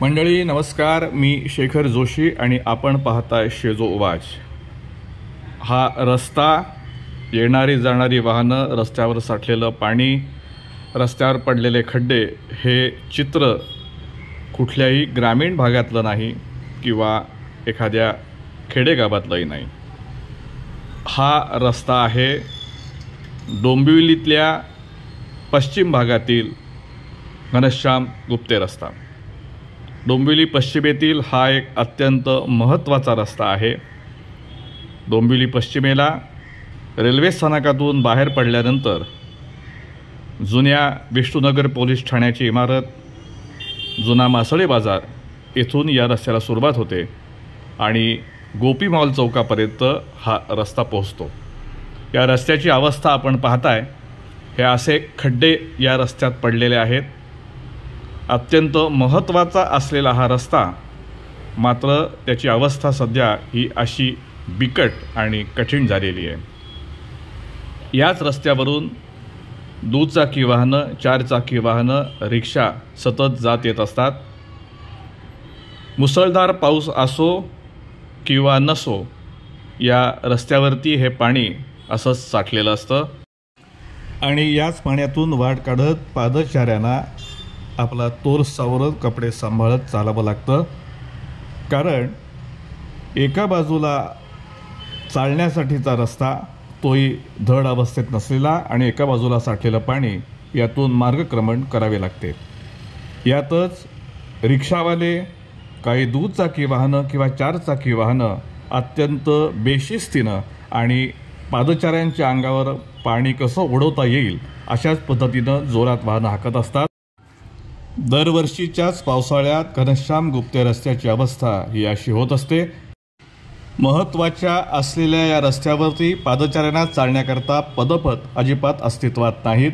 मंडळी नमस्कार, मी शेखर जोशी आणि आपण पाहताय शेजो वाच। हा रस्ता, येणारी जाणारी वाहनं, रस्त्यावर साठलेलं पाणी, रस्त्यावर पडलेले खड्डे हे चित्र कुठल्याही ग्रामीण भागातलं नाही किंवा एखाद्या खेडेगावातलंही नाही। हा रस्ता आहे डोंबिवलीतल्या पश्चिम भागातील घनश्याम गुप्ते रस्ता। डोंबिवली पश्चिमेतील हा एक अत्यंत महत्त्वाचा रस्ता आहे। डोंबिवली पश्चिमेला रेल्वे स्थानकातून बाहेर पडल्यानंतर जुन्या विष्णुनगर पोलीस ठाण्याची इमारत, जुना मासळे बाजार येथून या रस्त्याला सुरुवात होते आणि गोपी मॉल चौकापर्यंत हा रस्ता पोहोचतो। या रस्त्याची अवस्था आपण पाहताय, हे असे खड्डे या रस्त्यात पडलेले आहेत। अत्यंत महत्त्वाचा असलेला हा रस्ता, मात्र त्याची अवस्था सध्या ही अशी बिकट आणि कठीण झालेली आहे। याच रस्त्यावरून दुचाकी वाहनं, चारचाकी वाहनं, रिक्षा सतत जात येत असतात। मुसळधार पाऊस असो किंवा नसो, या रस्त्यावरती हे पाणी असंच साठलेलं असतं आणि याच पाण्यातून वाट काढत पादचाऱ्यांना आपला तोल सावरत कपडे सांभाळत चालावं लागतं। कारण एका बाजूला चालण्यासाठीचा रस्ता तोही धड अवस्थेत नसलेला आणि एका बाजूला साठलेलं पाणी, यातून मार्गक्रमण करावे लागते। यातच रिक्षावाले, काही दुचाकी वाहनं किंवा चारचाकी वाहनं अत्यंत बेशिस्तीनं आणि पादचाऱ्यांच्या अंगावर पाणी कसं उडवता येईल अशाच पद्धतीनं जोरात वाहनं हाकत असतात। दरवर्षीच्याच पावसाळ्यात घनश्याम गुप्ते रस्त्याची अवस्था ही अशी होत असते। महत्त्वाच्या असलेल्या या रस्त्यावरती पादचाऱ्यांना चालण्याकरता पदपथ अजिबात अस्तित्वात नाहीत।